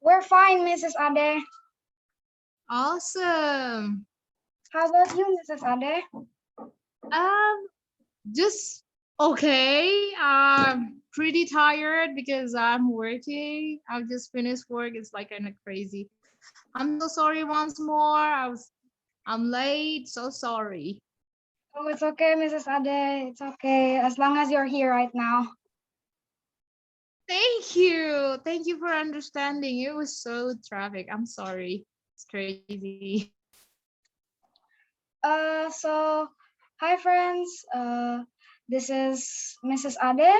We're fine, Mrs. Ade. Awesome. How about you, Mrs. Ade? Just okay. I'm pretty tired because I'm working. I've just finished work. It's like kind of crazy. I'm so sorry once more. I'm late. So sorry. Oh, it's okay, Mrs. Ade. It's okay, as long as you're here right now. Thank you. Thank you for understanding. It was so traffic. I'm sorry. It's crazy. So, hi friends. This is Mrs. Ade.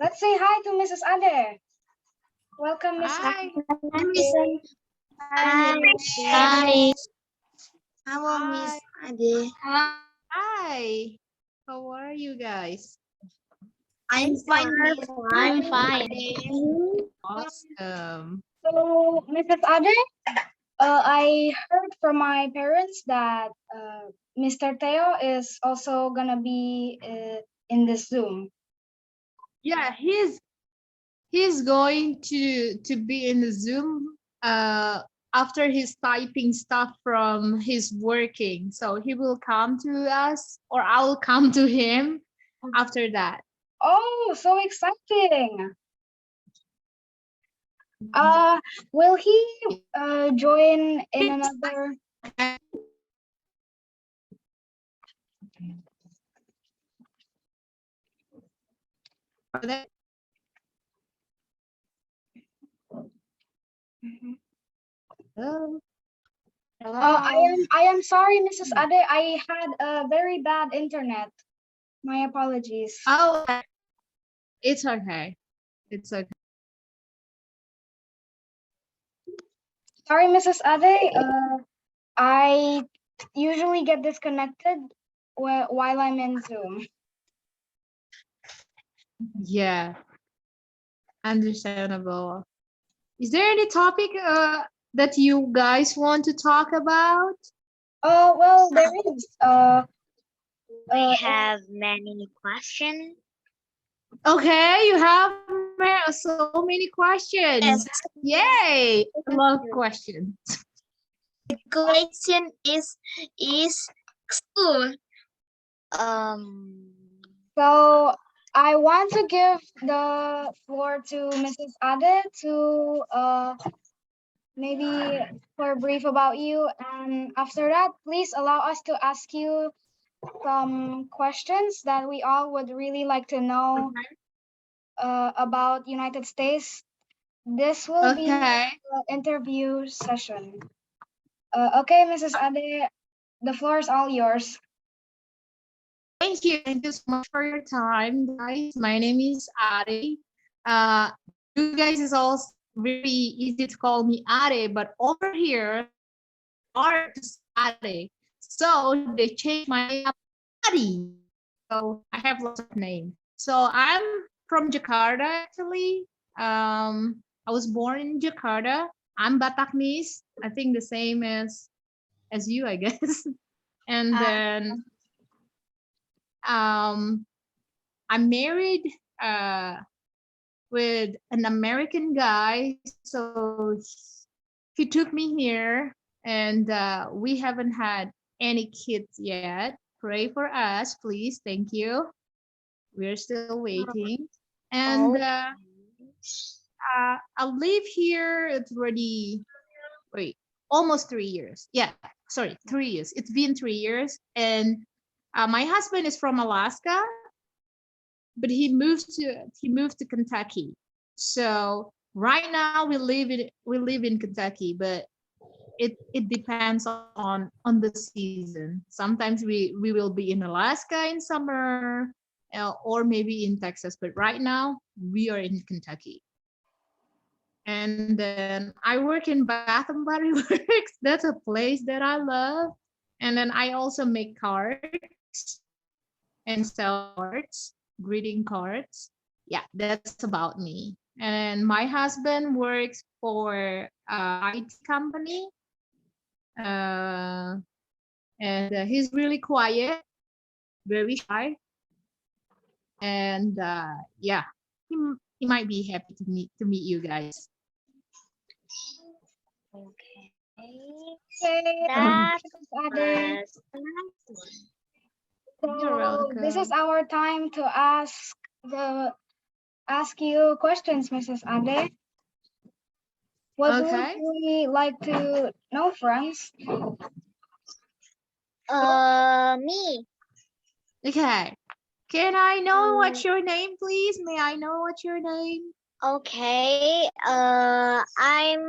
Let's say hi to Mrs. Ade. Welcome, Mrs. Hi. Ade. Hi. Hi. Hello, Hi. Miss Ade. Hi. How are you guys? I'm fine. Miss. I'm fine. Awesome. So, Mrs. Ade, I heard from my parents that Mr. Theo is also gonna be in this Zoom. Yeah, he's going to be in the Zoom after he's typing stuff from his working. So he will come to us or I'll come to him after that. Oh, so exciting! Will he join in another? Hello. Hello. I am sorry, Mrs. Ade. I had a very bad internet. My apologies. Oh, it's okay. It's okay. Sorry, Mrs. Ade. I usually get disconnected while I'm in Zoom. Yeah, understandable. Is there any topic that you guys want to talk about? Well, there is. We have many questions. Okay, you have so many questions. Yay! I love questions. The question is school. So I want to give the floor to Mrs. Ade to maybe for a brief about you, and after that, please allow us to ask you some questions that we all would really like to know about United States. This will be Okay. an interview session. Okay, Mrs. Ade, the floor is all yours. Thank you. Thank you so much for your time, guys. My name is Ade. You guys is also very easy to call me Ade, but over here, are just Ade. So they changed my name to Ade. So I have lots of names. So I'm from Jakarta, actually. I was born in Jakarta. I'm Bataknis. I think the same as you, I guess. And then I'm married with an American guy. So he took me here, and we haven't had any kids yet. Pray for us, please. Thank you. We're still waiting. And I live here. It's already almost 3 years. Yeah, sorry, 3 years. It's been 3 years, and my husband is from Alaska, but he moved to Kentucky. So right now we live in Kentucky, but it depends on the season. Sometimes we will be in Alaska in summer, or maybe in Texas, but right now we are in Kentucky. And then I work in Bath and Body Works. That's a place that I love. And then I also make cards and sell cards, greeting cards. Yeah, that's about me. And my husband works for IT company, and he's really quiet, very shy, and yeah, He might be happy to meet you guys. Okay. Okay, That Mrs. Ade. was the last one. You're So this is welcome. our time to ask you questions, Mrs. Ade. What would Okay. we like to know, friends? Me. Okay. Can I know Um, what's your name, please? May I know what's your name? okay. I'm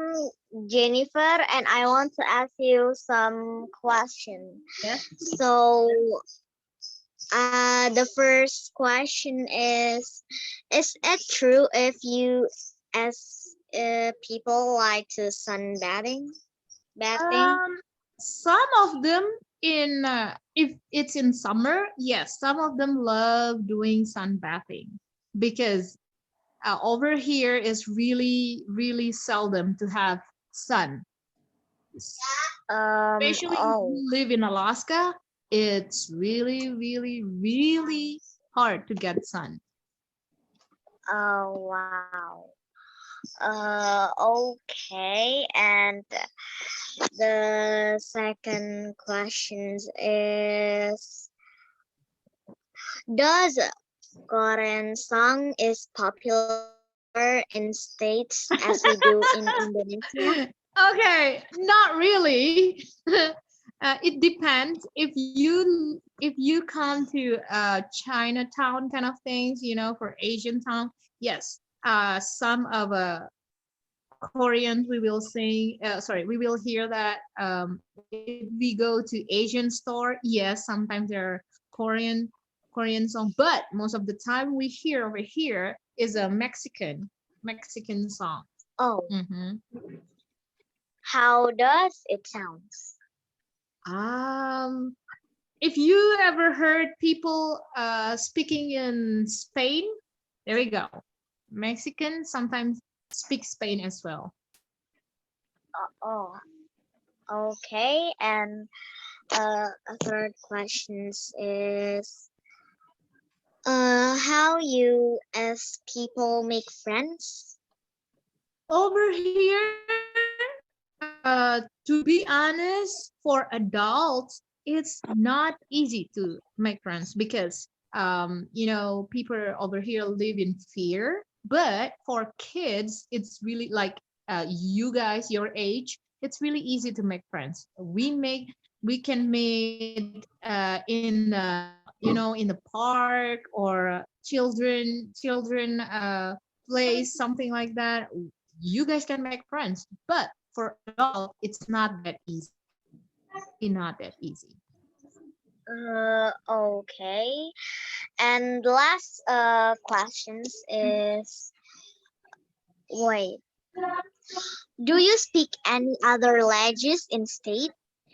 Jennifer, and I want to ask you some question. Yes. So, the first question is it true if you as people like to sunbathing? Bathing? Um, some of them if it's in summer, yes, some of them love doing sunbathing because over here is really, really seldom to have sun. Especially if Oh, you live in Alaska, it's really, really, really hard to get sun. oh wow. Okay, and the second question is, does Korean song is popular in states as we do in Indonesia? Okay, not really. It depends. If you come to Chinatown kind of things, for Asian town, yes. Some of Koreans we will sing. Sorry, we will hear that. If we go to Asian store, yes, sometimes there are Korean song, but most of the time we hear over here is a Mexican song. Oh, Mhm. how does it sound? Um, if you ever heard people speaking in Spain, there we go. Mexicans sometimes speak Spain as well. Oh, okay. And a third question is, how you as people make friends? Over here, to be honest, for adults, it's not easy to make friends because people over here live in fear. But for kids, it's really like you guys, your age, it's really easy to make friends. We can meet in the park or children place, something like that. You guys can make friends, but for adult it's not that easy. Really not that easy. Okay. And last questions is, wait, do you speak any other languages in state?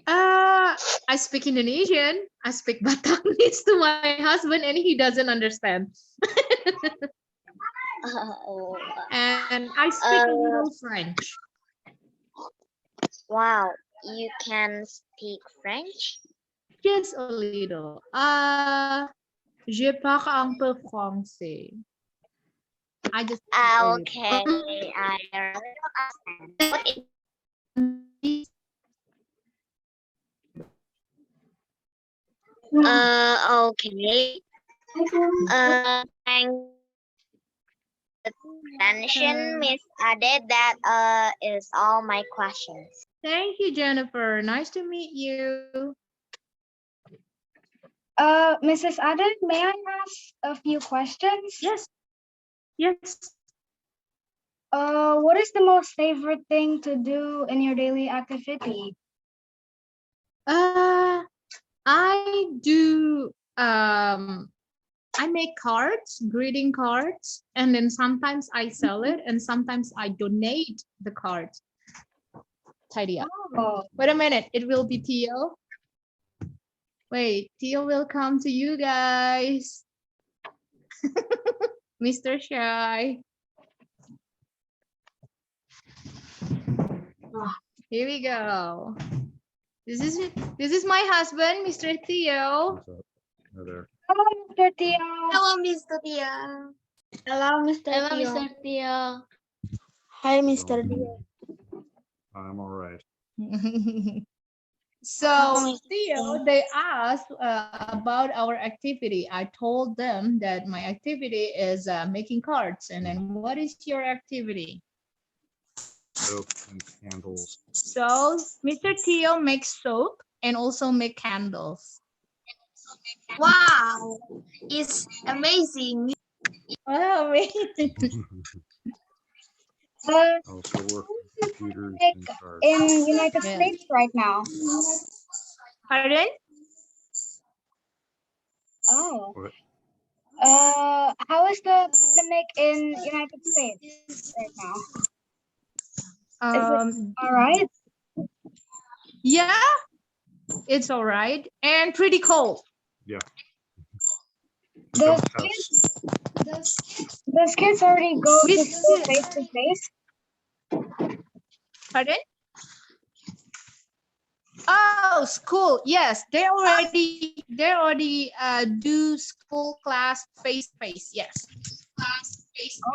I speak Indonesian. I speak Bataknis to my husband and he doesn't understand. Oh, And I speak a uh, little French. wow, you can speak French? Just a little. Je parle un peu français. I just speak a little. Okay, I already understand. What is okay. Thank attention, Okay. Miss Ade. That is all my questions. Thank you, Jennifer. Nice to meet you. Mrs. Ade, may I ask a few questions? Yes, yes. What is the most favorite thing to do in your daily activity? Uh, I do. I make cards, greeting cards, and then sometimes I sell it, and sometimes I donate the cards. Tidy up. Oh, Wait a minute. It will be Theo. Wait, Theo will come to you guys. Mr. Shy. Here we go. This is my husband, Mr. Theo. hello, Mr. Theo. Hello, Miss Tia. Hello, Mr. Hello, Theo. Mr. Theo. Hi, Mr. Theo. I'm all right. So, Hello, Mr. Theo, they asked about our activity. I told them that my activity is making cards. And then what is your activity? Soap and candles. So, Mr. Theo makes soap and also make candles. Wow, it's amazing. Wow, amazing. Also work on computers Like and cars. in United Yeah. States right now. Pardon? Oh. What? How is the pandemic in United States right now? Is it all right? Yeah, it's all right. And pretty cold. Yeah. Does Don't have does kids already go We to school still- face to face? Pardon? Oh, school. Yes, they already do school class face to face. Yes.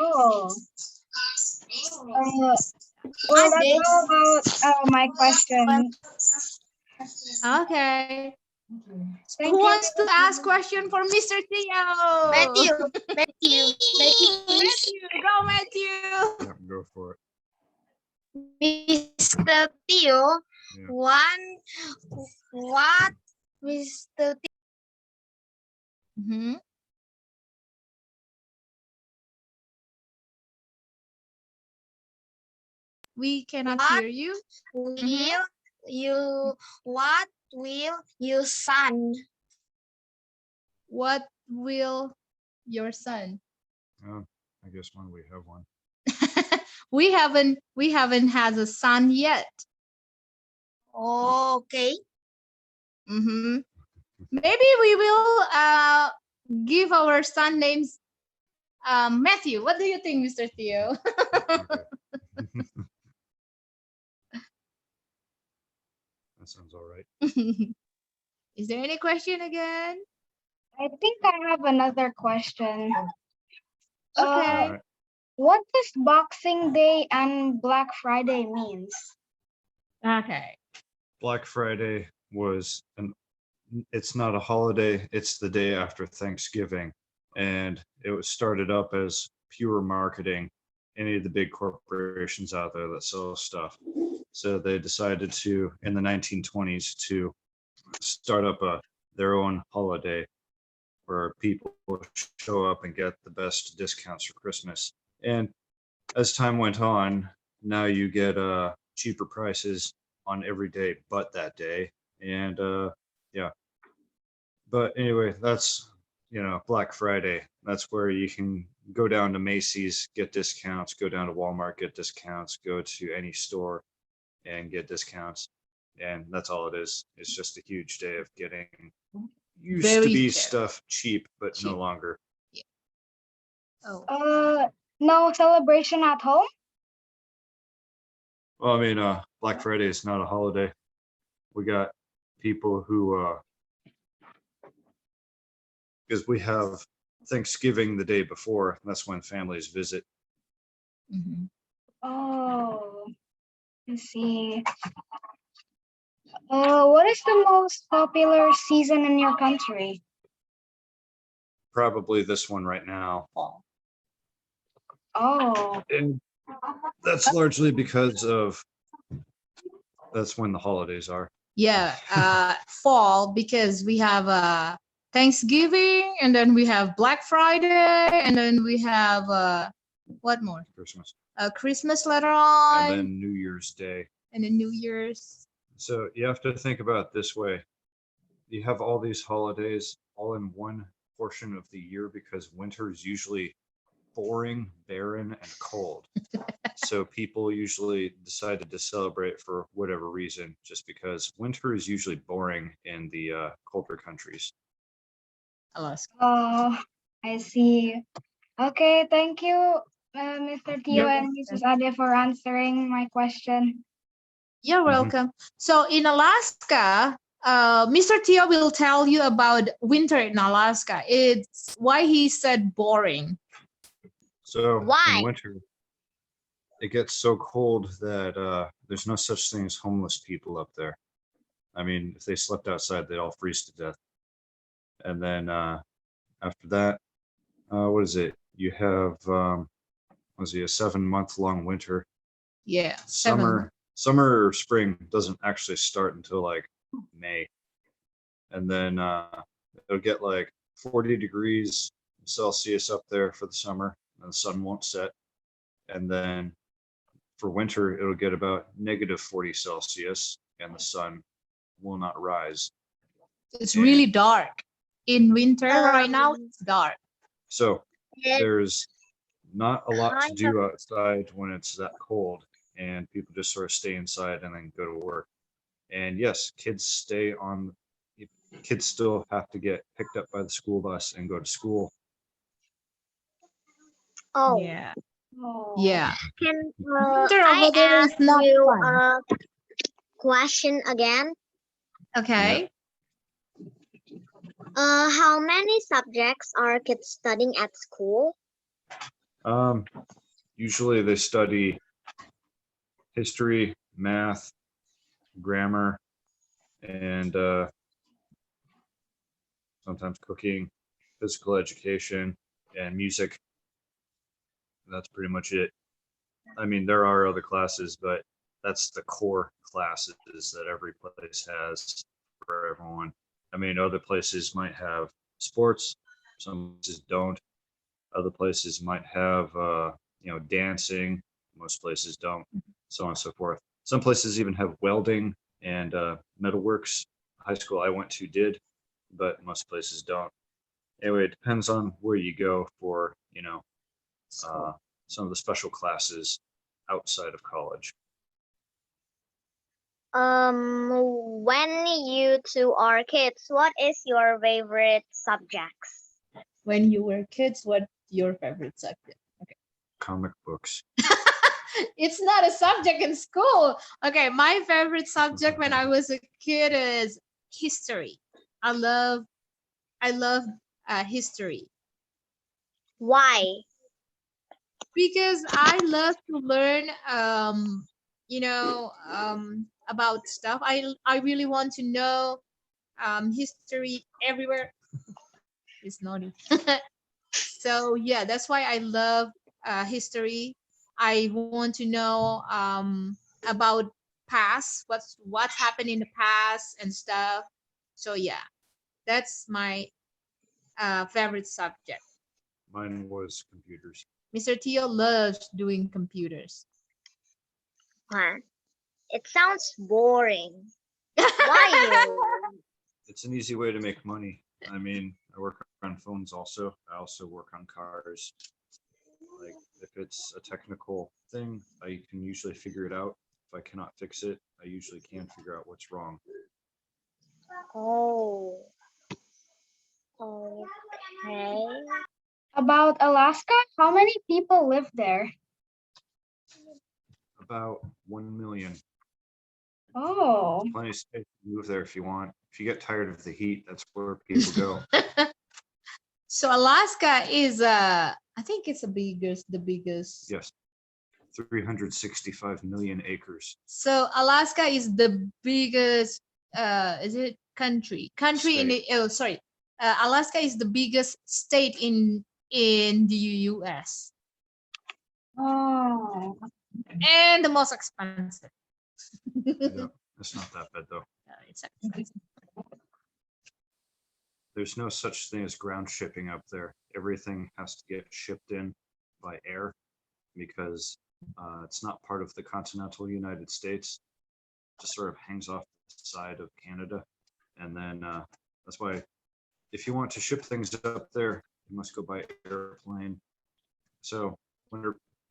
Oh. Well, that's all about my question. Okay. Thank Who you. wants to ask question for Mr. Theo? Matthew. Matthew, go Matthew. yeah, go for it. Mr. Theo, Yeah. what Mr. Mhm. We cannot What? hear you. Will you, what will you son? What will your son? Oh, I guess when we have one. we haven't had a son yet. Okay. Mhm. Maybe we will give our son names Matthew. What do you think, Mr. Theo? Okay. That sounds all right. Is there any question again? I think I have another question. Okay. All right. What does Boxing Day and Black Friday means? Okay. Black Friday was it's not a holiday, it's the day after Thanksgiving. And it was started up as pure marketing, any of the big corporations out there that sell stuff. So they decided to, in the 1920s, to start up their own holiday where people show up and get the best discounts for Christmas. And as time went on, now you get cheaper prices on every day but that day. And yeah. But anyway, that's Black Friday. That's where you can go down to Macy's, get discounts, go down to Walmart, get discounts, go to any store and get discounts. And that's all it is. It's just a huge day of getting used to Very be cheap. stuff cheap, but Cheap. no longer. Oh. No celebration at home? Well, I mean, Black Friday is not a holiday. We got people who, because we have Thanksgiving the day before. That's when families visit. Mhm. Oh, I see. What is the most popular season in your country? Probably this one right now. Fall. Oh, And that's largely because of that's when the holidays are. Yeah, fall because we have Thanksgiving and then we have Black Friday and then we have what more? Christmas. Christmas later on And then New Year's Day. and then New Year's. So you have to think about it this way. You have all these holidays all in one portion of the year because winter is usually boring, barren, and cold. So people usually decided to celebrate for whatever reason, just because winter is usually boring in the colder countries. Alaska. oh, I see. Okay, thank you, Mr. Theo and Mrs. Ade for answering my question. You're welcome. So in Alaska, Mr. Theo will tell you about winter in Alaska. It's why he said boring. So Why? in winter, it gets so cold that there's no such thing as homeless people up there. I mean, if they slept outside, they'd all freeze to death. And then after that, what is it? You have was it a 7 month long winter? Yeah, 7 months. Summer or spring doesn't actually start until like May. And then it'll get like 40 degrees Celsius up there for the summer, and the sun won't set. And then for winter, it'll get about negative 40 Celsius, and the sun will not rise. It's really dark. In winter right now, Um, it's dark. So It there's not a lot to kind of do outside when it's that cold, and people just sort of stay inside and then go to work. And yes, kids still have to get picked up by the school bus and go to school. oh, Yeah. Oh. Yeah. can Winter I over there is ask not you fun. a question again? Okay. How many subjects are kids studying at school? Usually they study history, math, grammar, and sometimes cooking, physical education, and music. That's pretty much it. I mean, there are other classes, but that's the core classes that every place has for everyone. I mean, other places might have sports, some places don't. Other places might have, dancing. Most places don't, so on and so forth. Some places even have welding and metalworks. High school I went to did, but most places don't. Anyway, it depends on where you go for, some of the special classes outside of college. When you two are kids, what is your favorite subjects? When you were kids, what's your favorite subject? Comic books. It's not a subject in school. Okay, my favorite subject when I was a kid is history. I love history Why? because I love to learn about stuff. I really want to know history everywhere. It's naughty. So yeah, that's why I love history. I want to know about past, what's happened in the past and stuff. So yeah, that's my favorite subject. Mine was computers. Mr. Theo loves doing computers. Huh? It sounds boring. Why you? It's an easy way to make money. I mean, I work on phones also. I also work on cars. Like, if it's a technical thing, I can usually figure it out. If I cannot fix it, I usually can figure out what's wrong. Oh, okay. About Alaska, how many people live there? About 1 million. Oh, Plenty of space to move there if you want. If you get tired of the heat, that's where people go. So Alaska is I think it's the biggest. Yes. 365 million acres. So Alaska is the biggest is it country in the Alaska is the biggest state in the US oh, and the most expensive. Yeah, it's not that bad though. It's expensive. There's no such thing as ground shipping up there. Everything has to get shipped in by air because it's not part of the continental United States. It just sort of hangs off the side of Canada. And then that's why if you want to ship things up there, you must go by airplane. So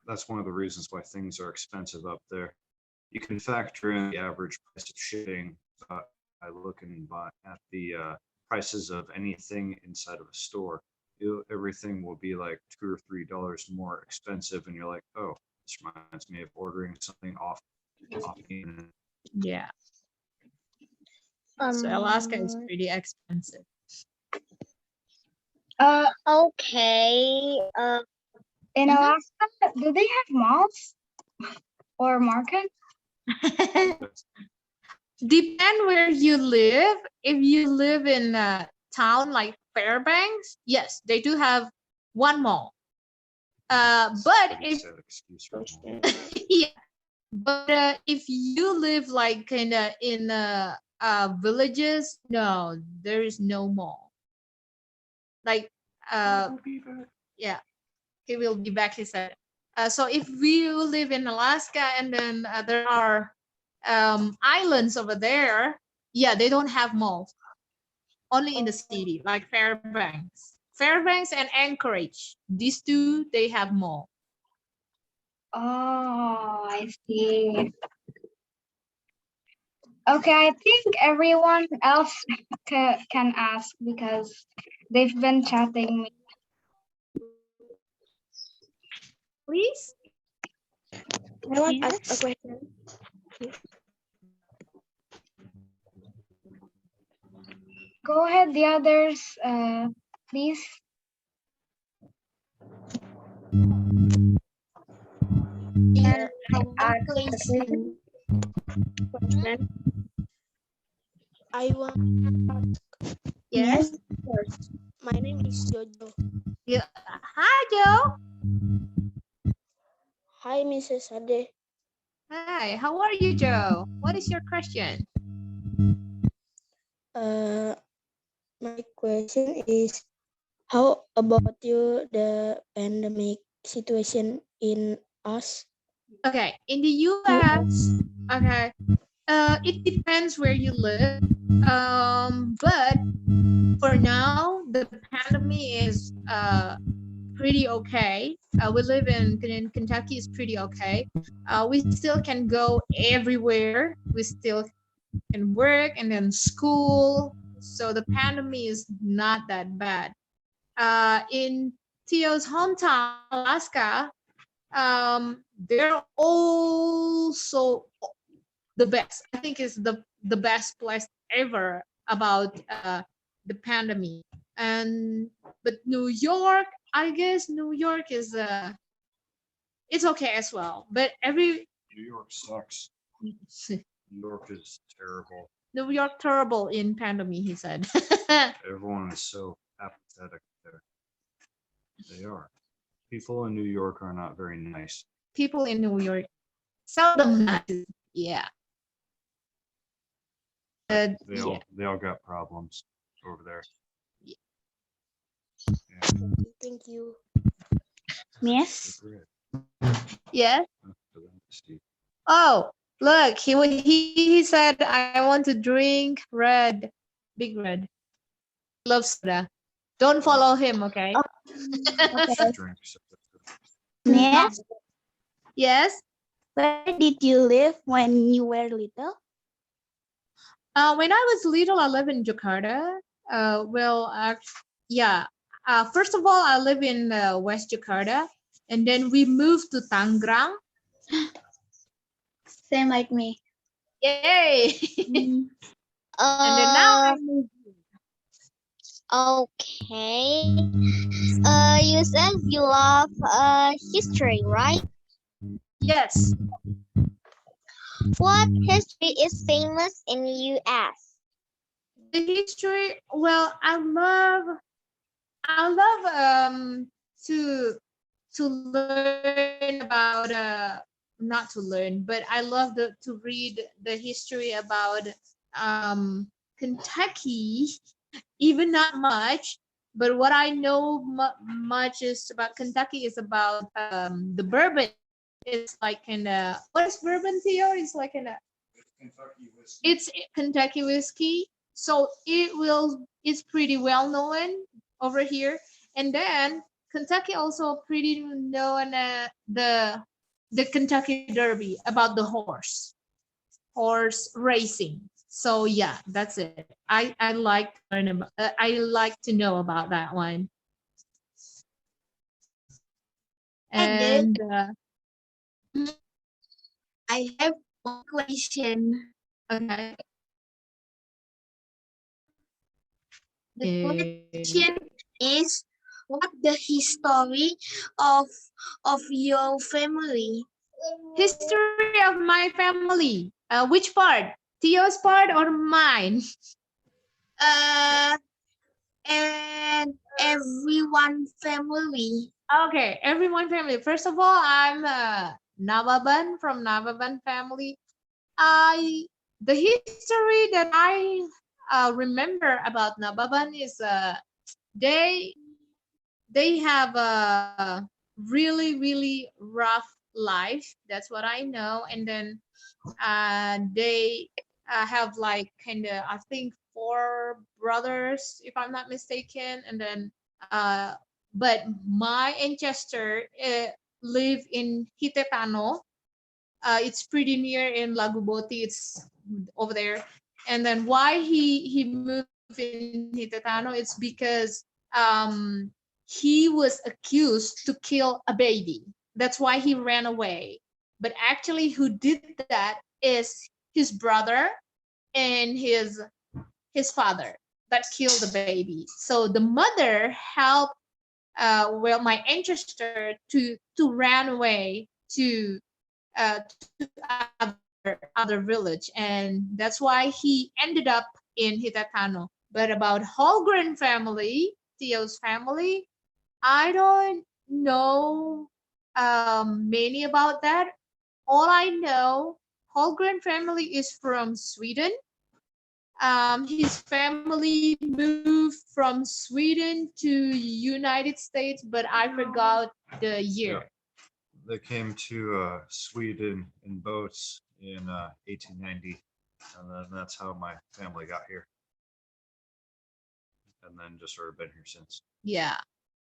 that's one of the reasons why things are expensive up there. You can factor in the average price of shipping by looking at the prices of anything inside of a store. Everything will be like $2 or $3 more expensive, and you're like, oh, this reminds me of ordering something off the internet. Yeah. So Alaska is pretty expensive. Okay. In Mhm. Alaska, do they have malls or market? Depend where you live. If you live in a town like Fairbanks, yes, they do have one mall. But Pretty if sad excuse for them. yeah, but if you live like in villages, no, there is no mall. Like yeah, he will be back. He said. So if we live in Alaska and then there are islands over there, yeah, they don't have malls. Only in the city, like Fairbanks and Anchorage. These two, they have mall. Oh, I see. Okay, I think everyone else can ask because they've been chatting me. Please. I want to ask a question. Go ahead, the others, please. Yeah, I want to ask question. I want to ask. Yes. First, my name is Jojo. Yeah. Hi, Joe. Hi, Mrs. Ade. Hi. How are you, Joe? What is your question? My question is, how about you the pandemic situation in us? Okay. In the U.S. Okay. It depends where you live. But for now, the pandemic is pretty okay. We live in Kentucky is pretty okay. We still can go everywhere. We still can work and then school. So the pandemic is not that bad. In Theo's hometown, Alaska, they're also the best. I think it's the best place ever about the pandemic. And but New York, I guess New York is it's okay as well. But every New York sucks. New York is terrible. New York terrible in pandemic, he said. Everyone is so apathetic there. They are. People in New York are not very nice. People in New York seldom nice. Yeah. They all got problems over there. Yeah. Yeah, Thank you. Yes. they're great. Yes. For them to see. Oh, look, he said I want to drink red, big red. Love soda. Don't follow him, okay? Okay. Drink soda. Yes. Yes. Where did you live when you were little? When I was little, I lived in Jakarta. Yeah. First of all, I live in West Jakarta, and then we moved to Tangerang. Same like me. Yay! And then now I moved. Okay. You said you love history, right? Yes. What history is famous in US? The history. Well, I love to learn about not to learn, but I love to read the history about Kentucky. Even not much, but what I know much is about Kentucky is about the bourbon. It's like what is bourbon, Theo? It's like it's Kentucky whiskey. So it's pretty well known over here. And then Kentucky also pretty known the Kentucky Derby about the horse racing. So yeah, that's it. I like to learn about I like to know about that one. And I have one question. okay. The question is, what the history of your family? History of my family. Which part? Theo's part or mine? And everyone family. Okay, everyone family. First of all, I'm Navaban from Navaban family. The history that I remember about Navaban is they they have a really rough life. That's what I know. And then they have like kind of, I think, 4 brothers, if I'm not mistaken. And then but my ancestor live in Hitetano. It's pretty near in Laguboti. It's over there. And then why he moved in Hitetano? It's because he was accused to kill a baby. That's why he ran away. But actually, who did that is his brother and his father that killed the baby. So the mother helped well my ancestor to run away to other village, and that's why he ended up in Hitatano. But about Holgren family, Theo's family, I don't know many about that. All I know, Holgren family is from Sweden. His family moved from Sweden to United States, but I forgot the year. They came to Sweden in boats in 1890, and then that's how my family got here. And then just sort of been here since. Yeah.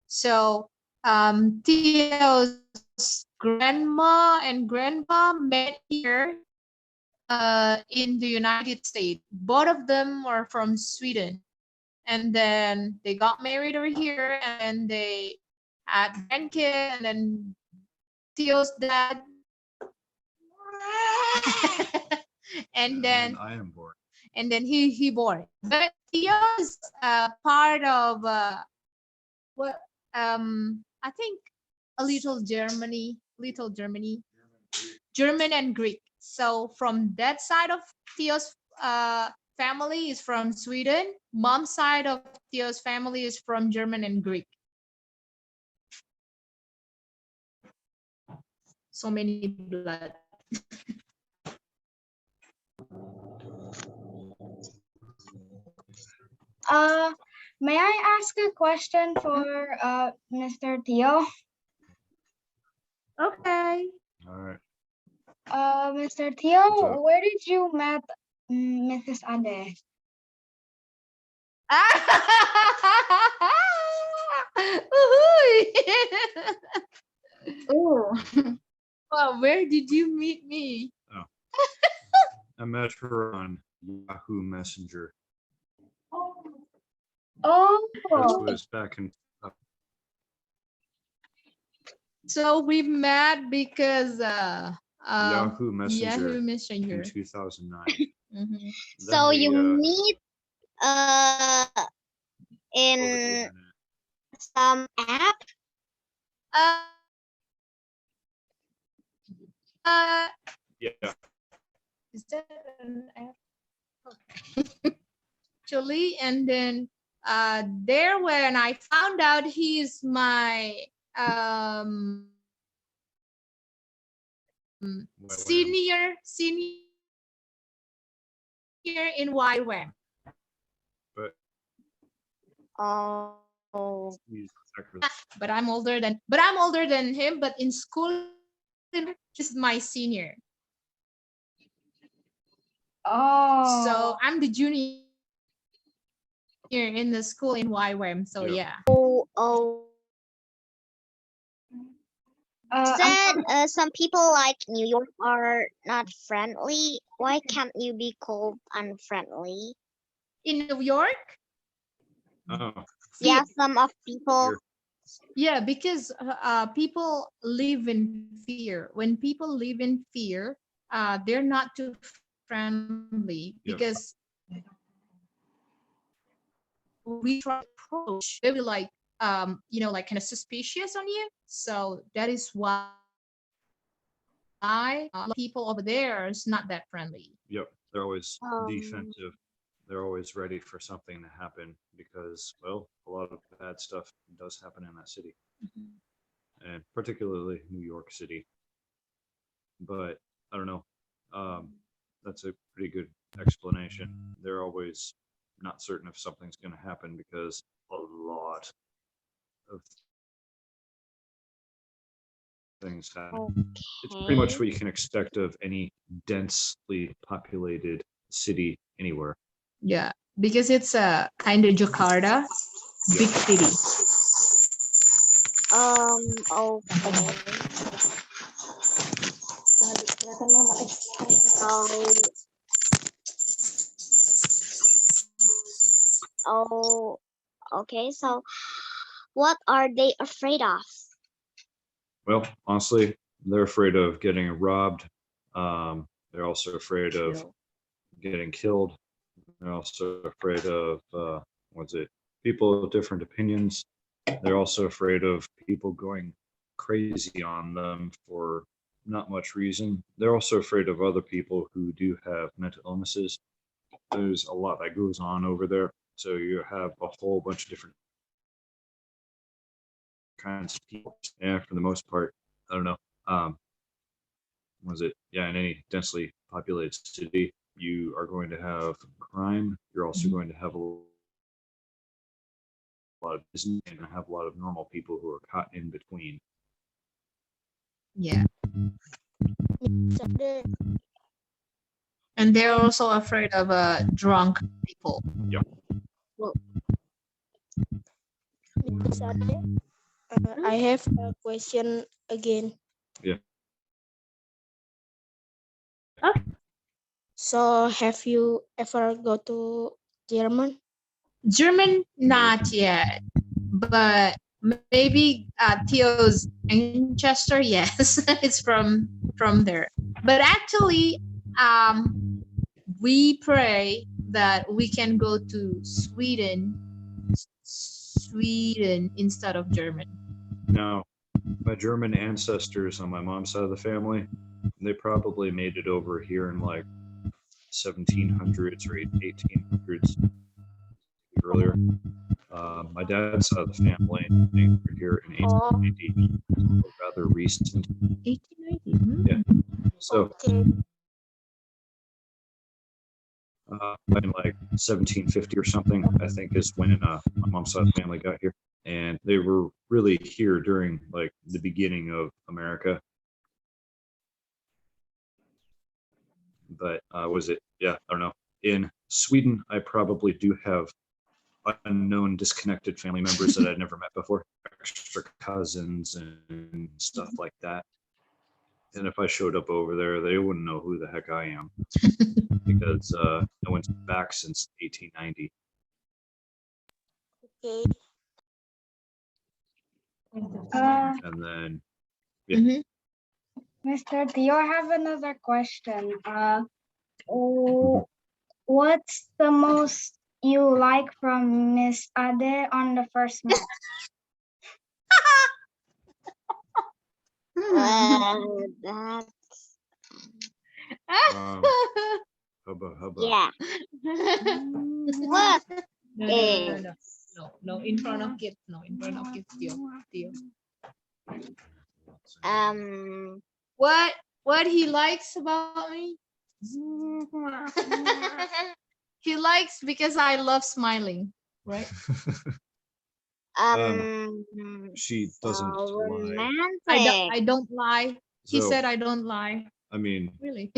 So Theo's grandma and grandpa met here in the United States. Both of them are from Sweden. And then they got married over here, and then they had grandkids, and then Theo's dad. And then I am born. and then he born. But Theo is part of what I think a little Germany, German and Greek. So from that side of Theo's family is from Sweden. Mom's side of Theo's family is from German and Greek. So many blood. May I ask a question for Mr. Theo? Okay. All right. Mr. What's Theo, up? where did you met Mrs. Ade? Oh. Well, where did you meet me? I met her on Yahoo Messenger. Oh, This was back in So we met because Yahoo Messenger Yahoo Messenger. in 2009. Mhm. So Then you we, meet over the in internet. some app? Uh, uh, Yeah. is that an app? Okay. Actually, and then there when I found out he's my senior in YWAM. But Oh. he's But I'm older than him. But in school, he's my senior. oh. So I'm the junior in the school in YWAM. So Yep. yeah. Oh. I'm Said some people like New York are not friendly. Why can't you be called unfriendly? In New York? Oh, Yeah, some of people. Here. Yeah, because people live in fear. When people live in fear, they're not too friendly Yep. because we try to approach. They will like like kind of suspicious on you. So that is why people over there is not that friendly. Yep, they're always Um, defensive. They're always ready for something to happen because, well, a lot of bad stuff does happen in that city, and particularly New York City. But I don't know. That's a pretty good explanation. They're always not certain if something's going to happen because a lot of things happen. It's pretty much okay. what you can expect of any densely populated city anywhere. Yeah, because it's a kind of Jakarta, big city. Okay. So, oh, okay. So, what are they afraid of? Well, honestly, they're afraid of getting robbed. They're also afraid of Chill. getting killed. They're also afraid of what's it? People with different opinions. They're also afraid of people going crazy on them for not much reason. They're also afraid of other people who do have mental illnesses. There's a lot that goes on over there. So you have a whole bunch of different kinds of people. Yeah, for the most part, I don't know. Was it? Yeah, in any densely populated city, you are going to have crime. You're also going to have a lot of business and have a lot of normal people who are caught in between. Yeah. And they're also afraid of drunk people. Miss Ade, I have a question again. Yeah. So, have you ever go to German? German, not yet, but maybe Theo's ancestor, yes, it's from there. But actually, we pray that we can go to Sweden instead of German. Now, my German ancestors on my mom's side of the family, they probably made it over here in like 1700s or 1800s earlier. My dad's side of the family, they were here in 1890, rather recent. 1890. Yeah. So, Okay. in like 1750 or something, I think is when my mom's side of the family got here. And they were really here during like the beginning of America. But was it? Yeah, I don't know. In Sweden, I probably do have unknown disconnected family members that I'd never met before, extra cousins and stuff like that. And if I showed up over there, they wouldn't know who the heck I am because no one's back since 1890. Okay. And then Mhm. Mr. Theo, I have another question. What's the most you like from Miss Ade on the first match? Well, that, hubba. yeah. What No, no, in front of kids, no, in front of kids, Theo. Um, What he likes about me? He likes because I love smiling, right? She doesn't so lie. romantic. I don't lie. He So, said I don't lie. I mean, Really?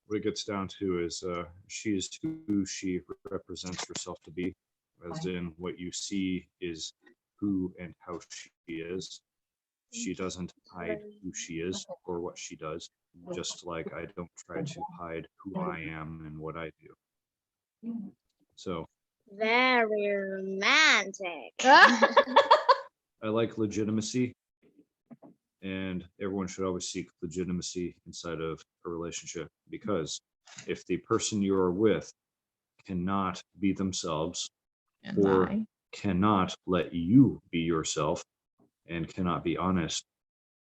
what it gets down to is she is who she represents herself to be, as in what you see is who and how she is. She doesn't hide who she is or what she does, just like I don't try to hide who I am and what I do. So Very romantic. I like legitimacy, and everyone should always seek legitimacy inside of a relationship, because if the person you are with cannot be themselves And or lie. cannot let you be yourself and cannot be honest,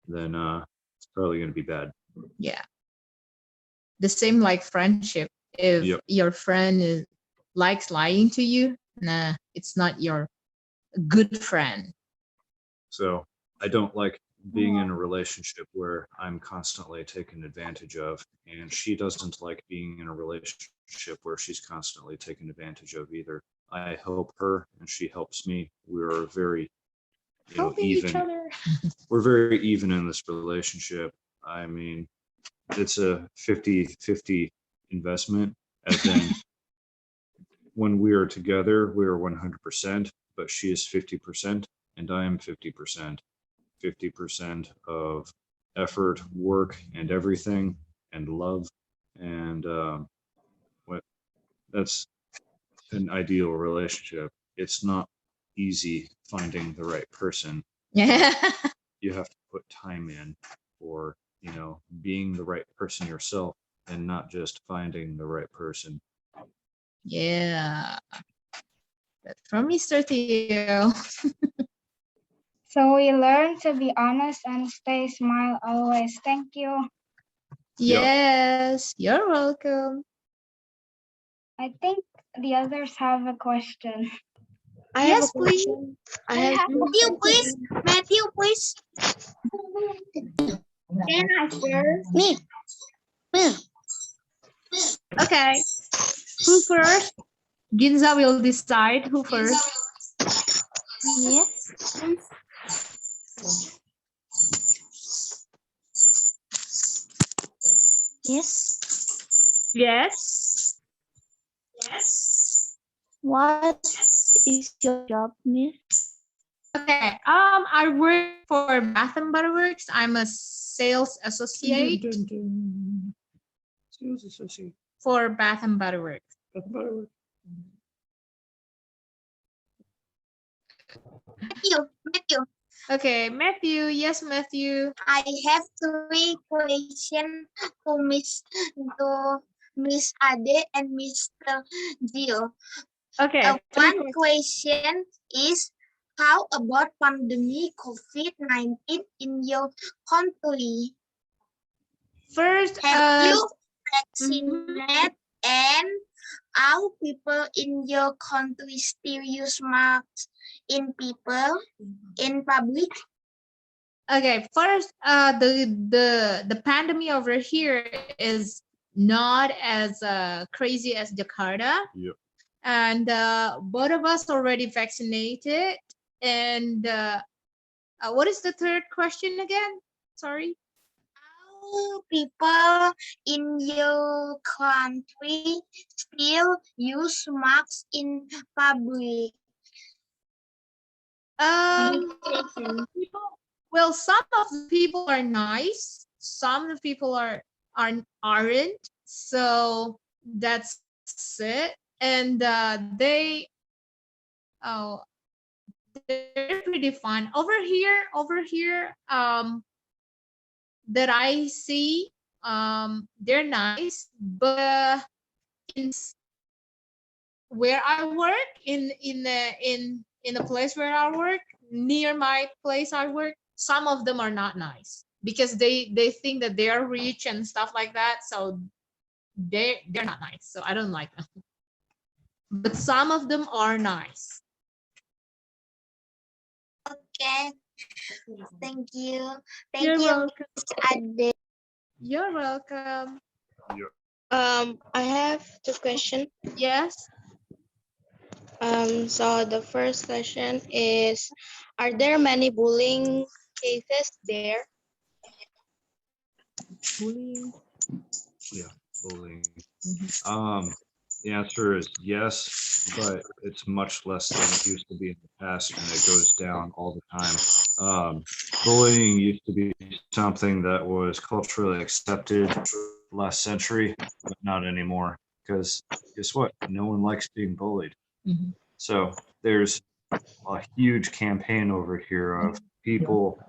then it's probably going to be bad. Yeah. The same like friendship. If Yep. your friend likes lying to you, nah, it's not your good friend. So I don't like being in a relationship where I'm constantly taken advantage of, and she doesn't like being in a relationship where she's constantly taken advantage of either. I help her and she helps me. We're very, Helping each even. other. We're very even in this relationship. I mean, it's a 50-50 investment, as in when we are together, we are 100%, but she is 50% and I am 50%. 50% of effort, work, and everything, and love. And that's an ideal relationship. It's not easy finding the right person. Yeah. You have to put time in for, being the right person yourself and not just finding the right person. Yeah. That's from Mr. Theo. So we learn to be honest and stay smile always. Thank you. Yes, you're welcome. I think the others have a question. I Yes, have a question. I have Matthew, please. Matthew, please. Can I first? Me. Okay. Who first? Ginza will decide who first. Yes. Yes. Yes. What is your job, Miss? Okay. I work for Bath and Body Works. I'm a sales associate Sales associate. for Bath and Body Works. Matthew. Okay, Matthew. Yes, Matthew. I have 3 questions to Miss Ade and Mr. Gio. Okay. One question is, how about pandemic COVID-19 in your country? First, Have you vaccinated and how people in your country still use masks in public? okay. First, the pandemic over here is not as crazy as Jakarta. Yep. And both of us already vaccinated. And what is the third question again? Sorry. How people in your country still use masks in public? Well, some of the people are nice. Some of the people aren't. So that's it. And they're pretty fun over here. That I see, they're nice, but in where I work, in the place where I work, near my place I work, some of them are not nice because they think that they are rich and stuff like that. So they're not nice. So I don't like them. But some of them are nice. Okay. Thank you. You're Thank you, welcome. Ade. You're welcome. I have 2 questions. Yes. So the first question is, are there many bullying cases there? Bullying. Yeah, bullying. The answer is yes, but it's much less than it used to be in the past, and it goes down all the time. Bullying used to be something that was culturally accepted last century, but not anymore. Because guess what? No one likes being bullied. Mhm. So there's a huge campaign over here of people,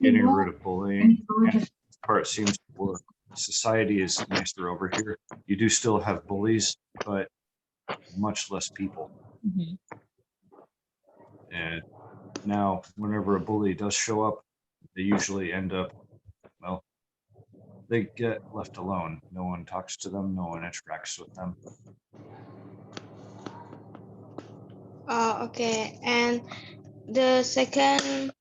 getting rid of bullying, and the part seems to work. Society is nicer over here. You do still have bullies, but much less people. Mhm. now, whenever a bully does show up, they usually end up, well, they get left alone. No one talks to them, no one interacts with them. Okay. And the second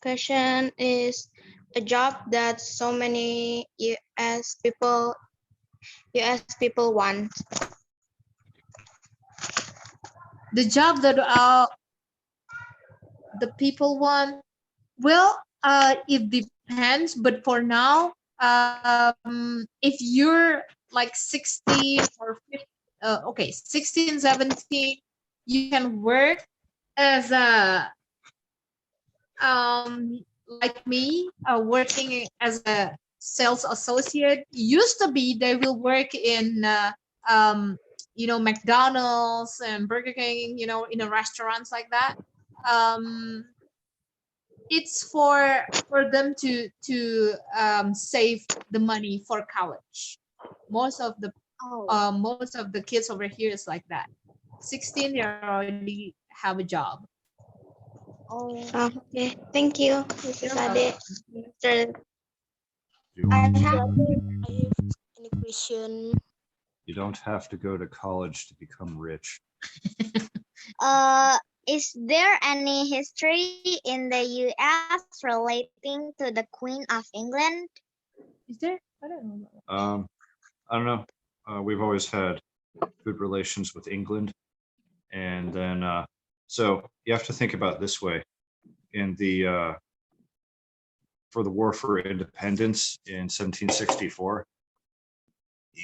question is a job that so many US people want. The job that the people want, well, it depends, but for now, if you're like 16 or 15, okay, 16, 17, you can work as a like me, working as a sales associate. Used to be they will work in McDonald's and Burger King, in a restaurants like that. um it's for them to save the money for college. Most of the Oh, most of the kids over here is like that. 16, they already have a job. oh. Okay. Thank you, Mrs. Ade. Mr. I You, have I have any question? you don't have to go to college to become rich. Is there any history in the U.S. relating to the Queen of England? Is there? I don't know. I don't know. We've always had good relations with England. And then, so you have to think about it this way. In the for the War for Independence in 1764,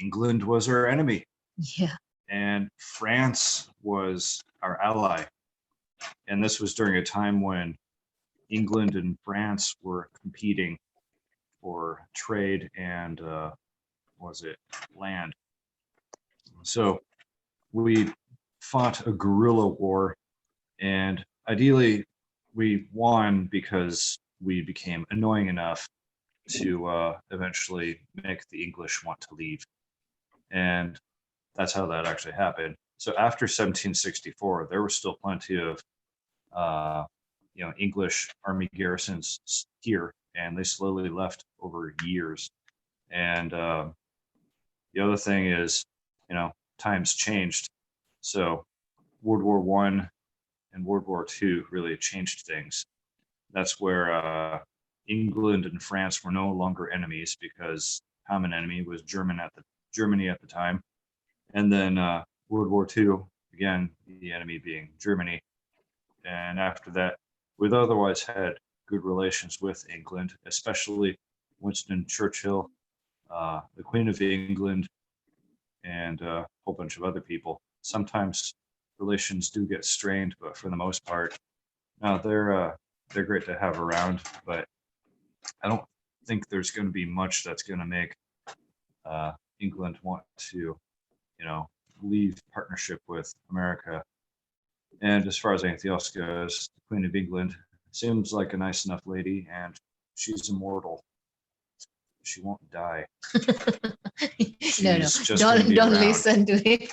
England was our enemy, Yeah. and France was our ally. And this was during a time when England and France were competing for trade and was it land. So we fought a guerrilla war, and ideally we won because we became annoying enough to eventually make the English want to leave. And that's how that actually happened. So after 1764, there were still plenty of English army garrisons here, and they slowly left over years. And the other thing is, times changed. So World War I and World War II really changed things. That's where England and France were no longer enemies, because common enemy was Germany at the time. And then World War II, again, the enemy being Germany. And after that, we've otherwise had good relations with England, especially Winston Churchill, the Queen of England, and a whole bunch of other people. Sometimes relations do get strained, but for the most part, no, they're great to have around. But I don't think there's going to be much that's going to make England want to, leave partnership with America. And as far as anything else goes, the Queen of England seems like a nice enough lady, and she's immortal. She won't die. No, She's just gonna don't be don't around. listen to it.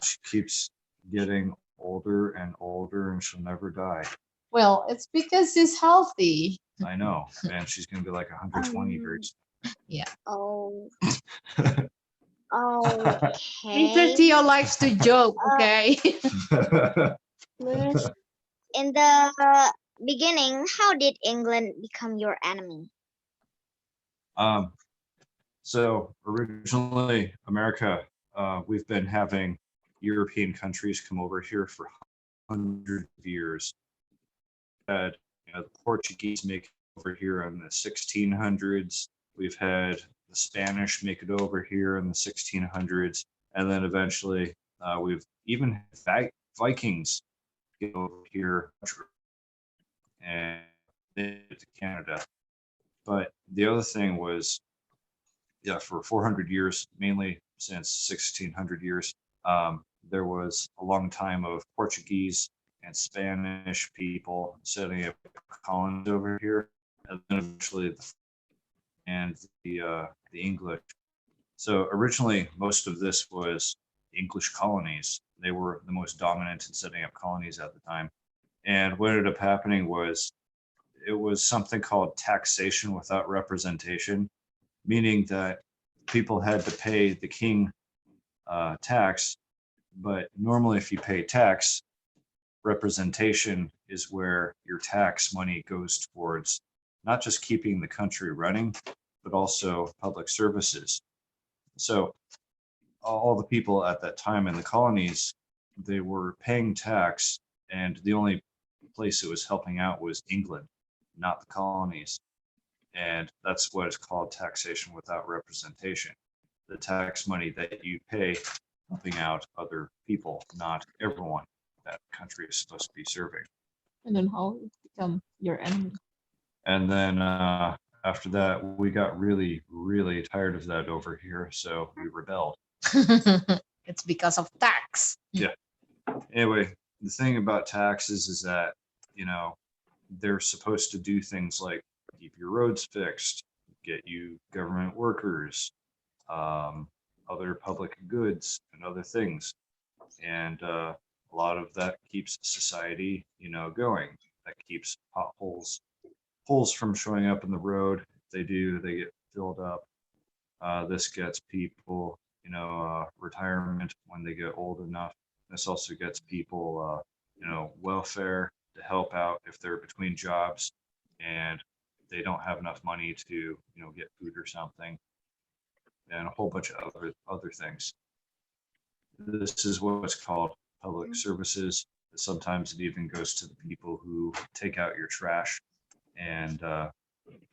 She keeps getting older and older, and she'll never die. Well, it's because she's healthy. I know, and she's gonna be like 120 very Yeah. Oh, soon. Mr. okay. Theo likes to joke, okay? Miss, in the beginning, how did England become your enemy? So originally, America, we've been having European countries come over here for hundreds of years. Had the Portuguese make it over here in the 1600s. We've had the Spanish make it over here in the 1600s, and then eventually we've even had Vikings get over here and to Canada. But the other thing was, for 400 years, mainly since 1600 years, there was a long time of Portuguese and Spanish people setting up colonies over here, and then eventually the English. So originally, most of this was English colonies. They were the most dominant in setting up colonies at the time. And what ended up happening was it was something called taxation without representation, meaning that people had to pay the king tax. But normally, if you pay tax, representation is where your tax money goes towards not just keeping the country running, but also public services. So all the people at that time in the colonies, they were paying tax, and the only place it was helping out was England, not the colonies. And that's what is called taxation without representation. The tax money that you pay helping out other people, not everyone that country is supposed to be serving. And then how it become your enemy? And then after that, we got really, really tired of that over here, so we rebelled. It's because of tax. Yeah. Anyway, the thing about taxes is that, you know, they're supposed to do things like keep your roads fixed, get you government workers, other public goods and other things. And a lot of that keeps society, you know, going. That keeps holes from showing up in the road. If they do, they get filled up. This gets people, you know, retirement when they get old enough. This also gets people, you know, welfare to help out if they're between jobs and they don't have enough money to, you know, get food or something, and a whole bunch of other things. This is what's called public services. Sometimes it even goes to the people who take out your trash. And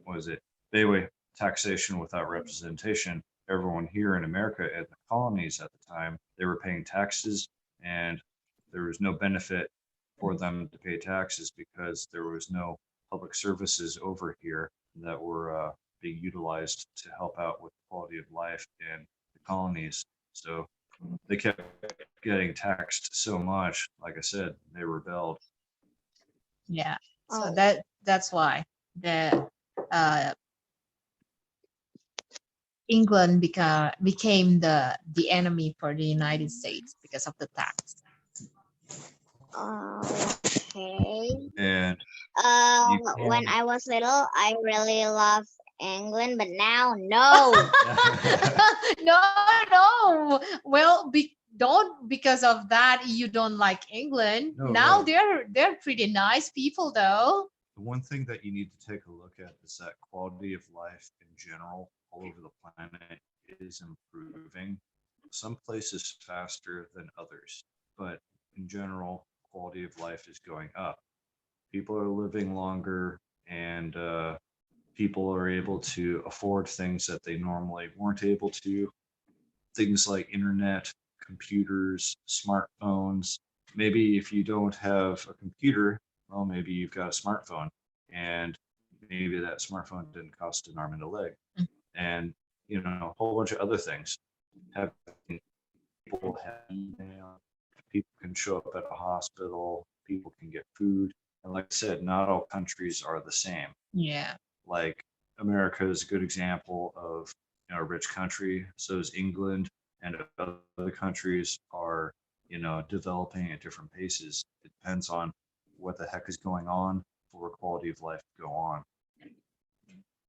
what is it? Anyway, taxation without representation. Everyone here in America at the colonies at the time, they were paying taxes, and there was no benefit for them to pay taxes because there was no public services over here that were being utilized to help out with quality of life in the colonies. So they kept getting taxed so much. Like I said, they rebelled. Yeah. So Oh. that's why the England became the enemy for the United States because of the tax. Okay. And When I was little, I really loved England, but now, no. No. Well, don't because of that you don't like England. No, Now no. they're pretty nice people though. The one thing that you need to take a look at is that quality of life in general all over the planet is improving. Some places faster than others, but in general, quality of life is going up. People are living longer, and people are able to afford things that they normally weren't able to. Things like internet, computers, smartphones. Maybe if you don't have a computer, well, maybe you've got a smartphone, and maybe that smartphone didn't cost an arm and a leg, and you know, a whole bunch of other things. Having people have email, people can show up at a hospital, people can get food, and like I said, not all countries are the same. Yeah. Like America is a good example of, you know, a rich country. So is England, and other countries are, you know, developing at different paces. It depends on what the heck is going on for quality of life to go on.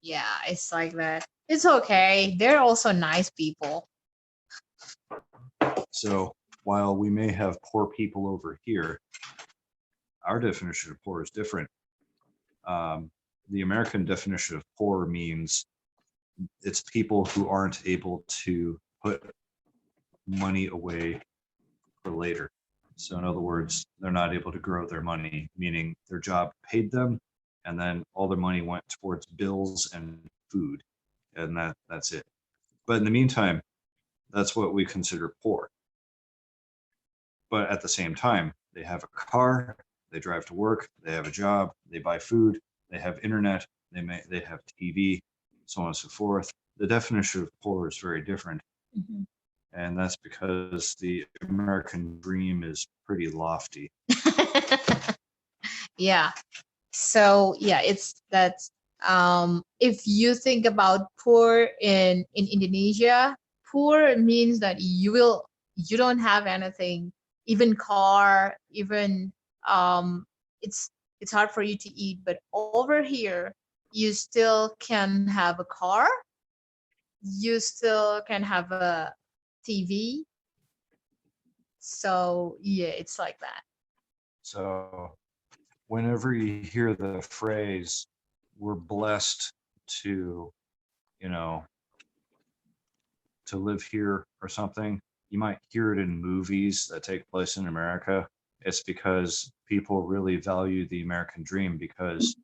Yeah, it's like that. It's okay. They're also nice people. So while we may have poor people over here, our definition of poor is different. The American definition of poor means it's people who aren't able to put money away for later. So in other words, they're not able to grow their money, meaning their job paid them, and then all their money went towards bills and food, and that's it. But in the meantime, that's what we consider poor. But at the same time, they have a car, they drive to work, they have a job, they buy food, they have internet, they have TV, so on and so forth. The definition of poor is very different. Mhm. And that's because the American dream is pretty lofty. Yeah. So yeah, it's that if you think about poor in Indonesia, poor means that you don't have anything, even car, even it's hard for you to eat. But over here, you still can have a car, you still can have a TV. So yeah, it's like that. So whenever you hear the phrase, we're blessed to, you know, to live here or something, you might hear it in movies that take place in America. It's because people really value the American dream because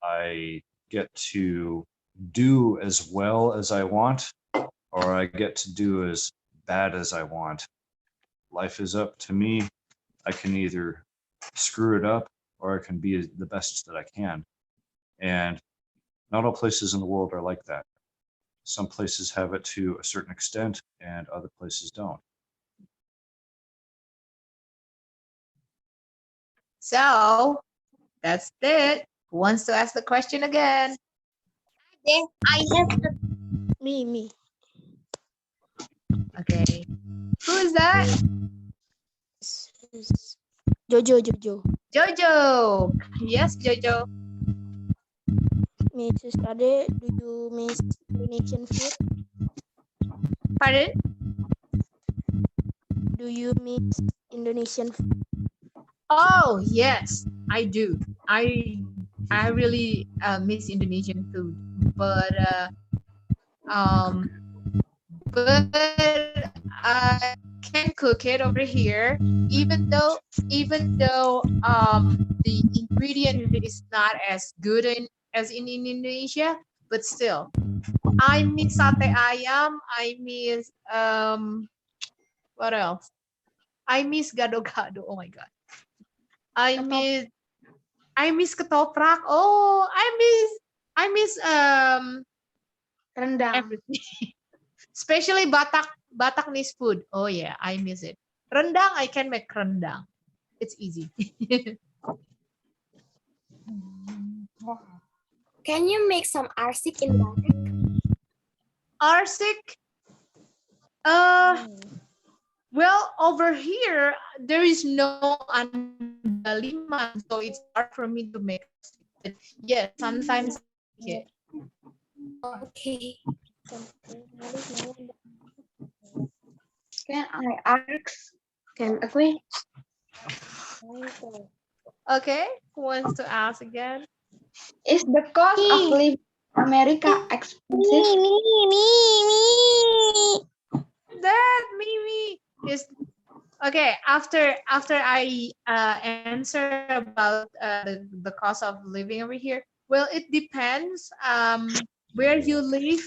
I get to do as well as I want, or I get to do as bad as I want. Life is up to me. I can either screw it up or I can be the best that I can. And not all places in the world are like that. Some places have it to a certain extent and other places don't. So that's it. Who wants to ask the question again? Then I have the Me. Okay. Who is that? Jojo. Jojo. Yes, Jojo. Mrs. Ade, do you miss Indonesian food? Pardon? Do you miss Indonesian food? Oh, yes, I do. I really miss Indonesian food, but but I can cook it over here, even though the ingredient is not as good as in Indonesia, but still, I miss sate ayam. I miss what else? I miss gado-gado. Oh my god. I miss ketoprak. Oh, I miss Rendang. everything. Especially Bataknese food. Oh yeah, I miss it. Rendang, I can make rendang. It's easy. Can you make some arsik in Batak? Arsik. Well, over here there is no andaliman, so it's hard for me to make. But yeah, sometimes I make it. Okay. Can I ask? Can I? Okay, who wants to ask again? Is the cost of living in America expensive? That Mimi is okay. After I answer about the cost of living over here. Well, it depends where you live.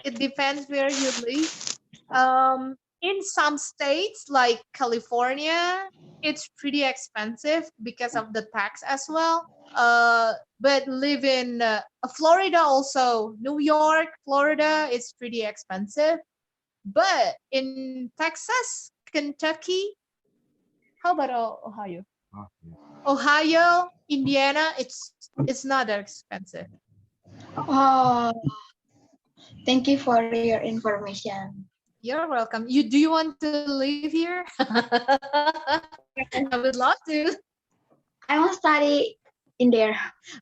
It depends where you live. In some states like California, it's pretty expensive because of the tax as well. But live in Florida also, New York, Florida, it's pretty expensive. But in Texas, Kentucky, how about Ohio? Ohio, Indiana, it's not that expensive. Oh, thank you for your information. You're welcome. Do you want to live here? I would love to. I want to study in there.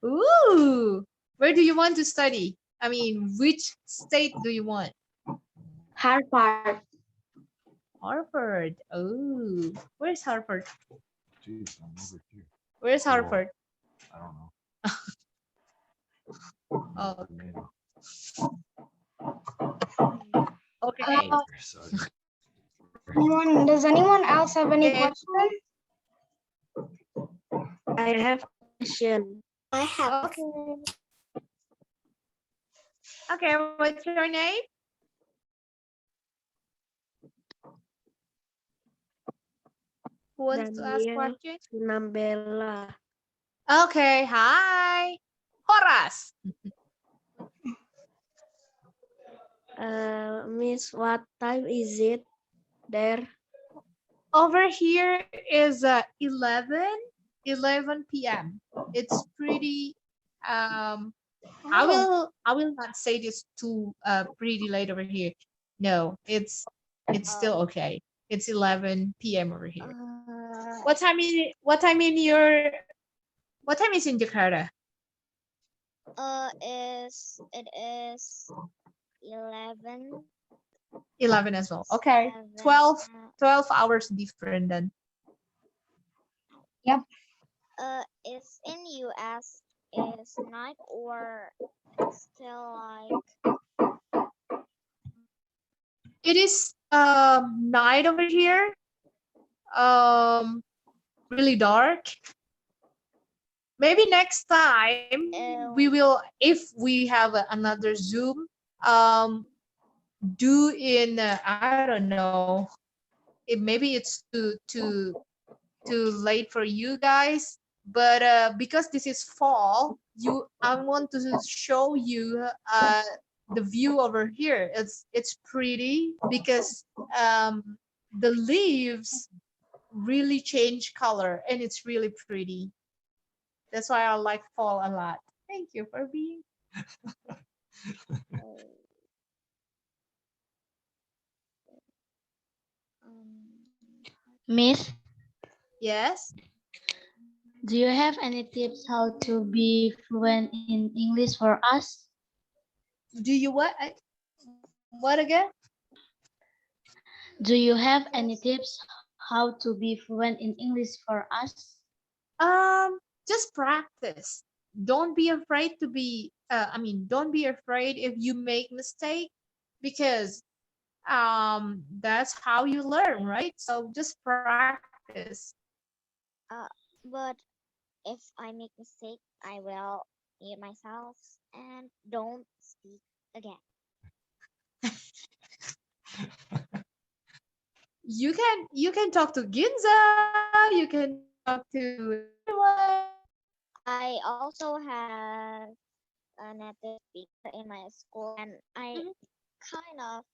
Ooh, where do you want to study? I mean, which state do you want? Harvard. Harvard. Oh, where's Harvard? Jeez, I'm over here. Where's Oh. Harvard? I don't know. Oh, okay. Does anyone else have any Okay. questions? I have question. I have. Okay. Okay, what's your name? Who wants to ask Daniel question? Nambella. Okay, hi. Horace. Miss, what time is it there? Over here is 11 p.m. It's pretty I will not say this too pretty late over here. No, it's still okay. It's 11 p.m. over here. Uh, What time is it? What time is in Jakarta? it is 11. 11 as well. Okay. 12 hours different then. Is in US is night or still like It is night over here. Really dark. Maybe next time we will, if we have another Zoom, do in I don't know. Maybe it's too late for you guys, but because this is fall, I want to show you the view over here. It's pretty because the leaves really change color and it's really pretty. That's why I like fall a lot. Thank you for being. Miss, Yes. do you have any tips how to be fluent in English for us? Do you what? What again? Do you have any tips how to be fluent in English for us? Just practice. Don't be afraid to be. Don't be afraid if you make mistake, because that's how you learn, right? So just practice. but if I make mistake, I will mute myself and don't speak again. You can talk to Ginza. You can talk to everyone. I also have a native speaker in my school, and I Mhm. kind of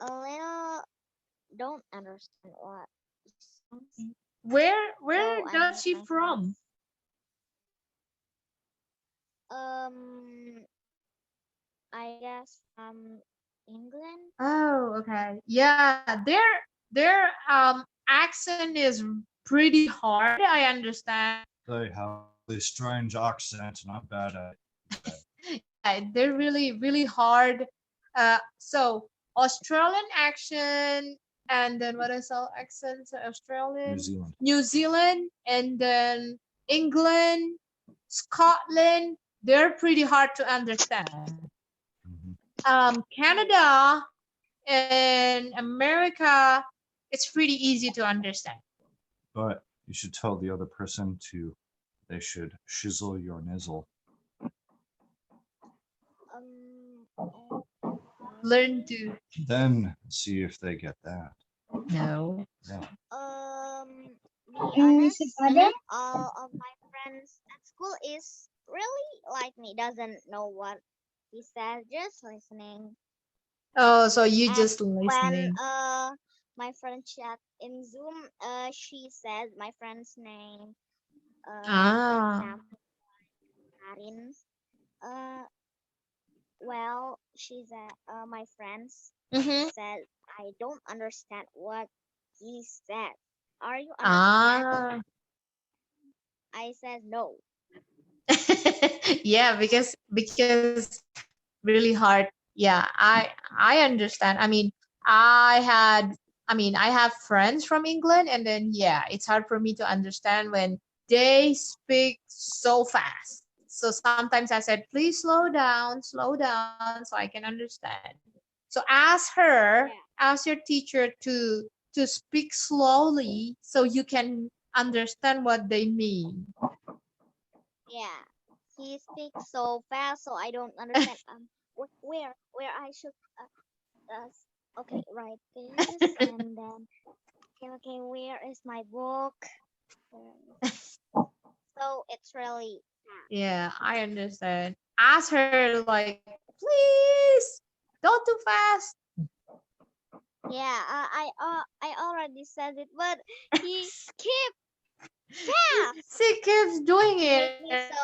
a little don't understand what he says. Where So I does mute she myself. from? Um, I guess from England. Oh, okay. Yeah, their accent is pretty hard. I understand. They have a strange accent, and I'm bad at it. They're really really hard. So Australian accent, and then what else? Accents? Australian, New Zealand. New Zealand, and then England, Scotland. They're pretty hard to understand. Mhm. Canada and America, it's pretty easy to understand. But you should tell the other person they should shizzle your nizzle. Okay. Learn to. Then see if they get that. No. Yeah. Be honest, Mrs. Ade? all of my friends at school is really like me, doesn't know what he says, just listening. Oh, so you And just when listening. my friend chat in Zoom, she says my friend's name. For Ah. example, Karin. Uh, well, she said, my friends Mm-hmm. said, I don't understand what he said. Are you understand? Ah. I said no. Yeah, because really hard. Yeah, I understand. I have friends from England, and then yeah, it's hard for me to understand when they speak so fast. So sometimes I said, please slow down so I can understand. So ask your teacher to speak slowly so you can understand what they mean. Yeah, he speaks so fast, so I don't understand. Where I should okay, right this, and then okay, where is my book? So it's really Yeah, I understand. Ask her like, please don't too fast. yeah. I already said it, but he keep fast. She keeps doing Make it, me huh? so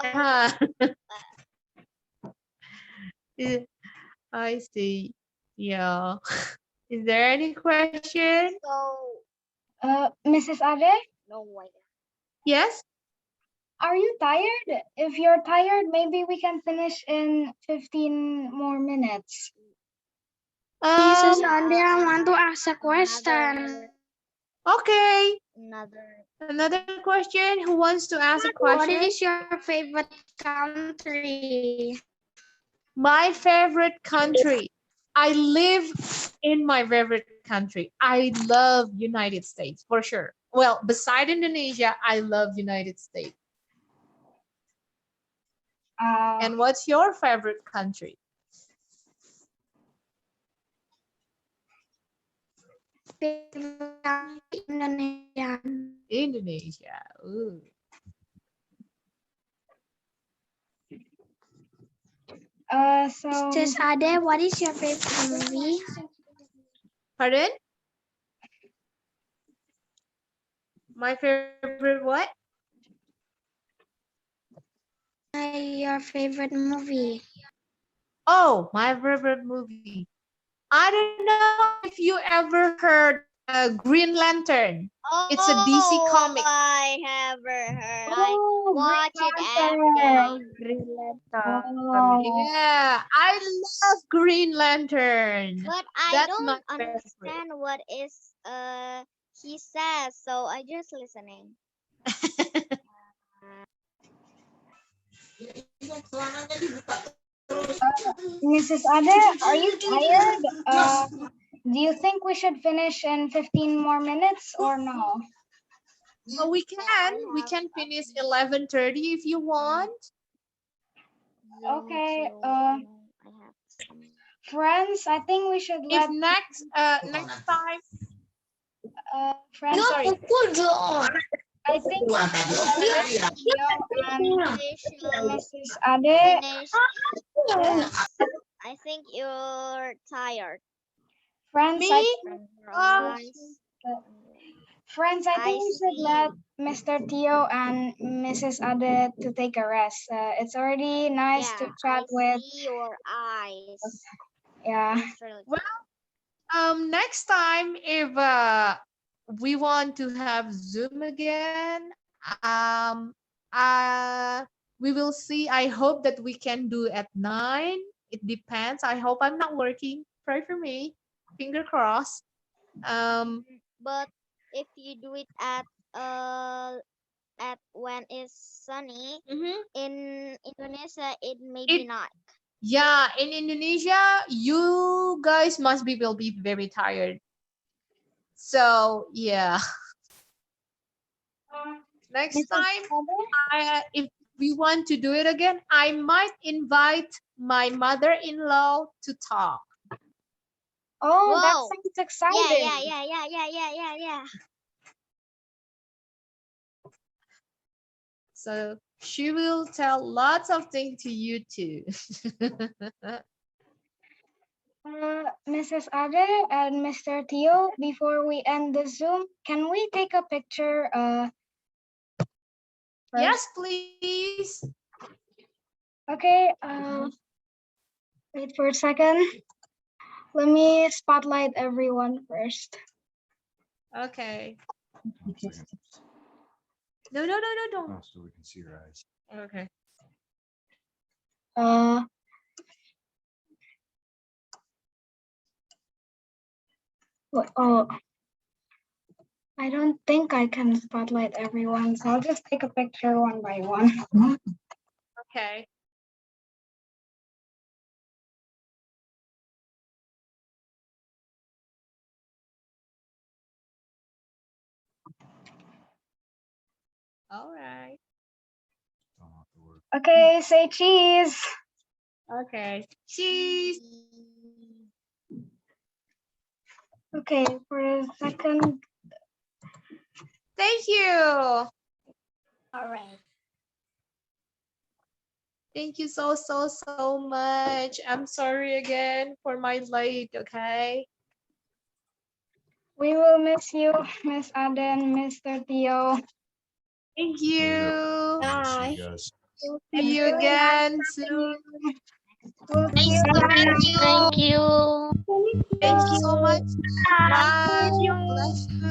Yeah, I see. Yeah. Is there any question? So Mrs. Ade, no way. Yes? are you tired? If you're tired, maybe we can finish in 15 more minutes. Mrs. Um, Ade, I want to ask a question. okay. Another. Another question. Who wants to ask a What question? is your favorite country? My favorite country. I live in my favorite country. I love United States for sure. Well, beside Indonesia, I love United States. And what's your favorite country? Indonesia. Indonesia. Ooh. So Mrs. Ade, what is your favorite movie? Pardon? My favorite what? Your favorite movie? Oh, my favorite movie. I don't know if you ever heard Green Lantern. It's a DC comic. I have heard. I Oh, watch it Green every day. Green Lantern. Oh, Yeah, I love Green Lantern. But I That's don't my favorite. understand what is he says, so I just listening. Mrs. Ade, are you tired? Do you think we should finish in 15 more minutes or no? Oh, we can finish 11:30 if you want. Okay, I have some. friends, I think we should If let next time, friends. sorry. I think Theo and Mrs. Ade. Finish. Yes. I think you're tired. Friends, Me? I think, Your eyes. friends, I think I we should let see. Mr. Theo and Mrs. Ade to take a rest. It's already nice to Yeah, chat I with. see your eyes. Yeah. It's really Well, next time if we want to have Zoom again, we will see. I hope that we can do at 9. It depends. I hope I'm not working. Pray for me. Finger crossed. But if you do it at when it's sunny Mhm. in Indonesia, it may It- be not. Yeah, in Indonesia, you guys will be very tired. So yeah, next Mrs. time Ade? if we want to do it again, I might invite my mother-in-law to talk. Oh, that Whoa. sounds Yeah, exciting. yeah. So she will tell lots of things to you too. Mrs. Ade and Mr. Theo, before we end the Zoom, can we take a picture first? Yes, please. Okay, wait for a second. Let me spotlight everyone first. Okay. 1 second. No, don't. Oh, so we can see your eyes. Okay. Oh, I don't think I can spotlight everyone, so I'll just take a picture one by one. Okay. All right. Don't have to work. Okay, say cheese. Okay. Cheese. Okay, for a second. Thank you. All right. Thank you so much. I'm sorry again for my late, okay? We will miss you, Miss Ade and Mr. Theo. Thank you. Miss you guys. See you again soon. We'll see Thanks, you thank guys. you. Thank you. Thank you so much. Bye.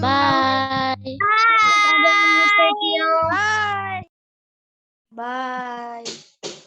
Bye. Ade and Mr. Theo. Bye. Bye.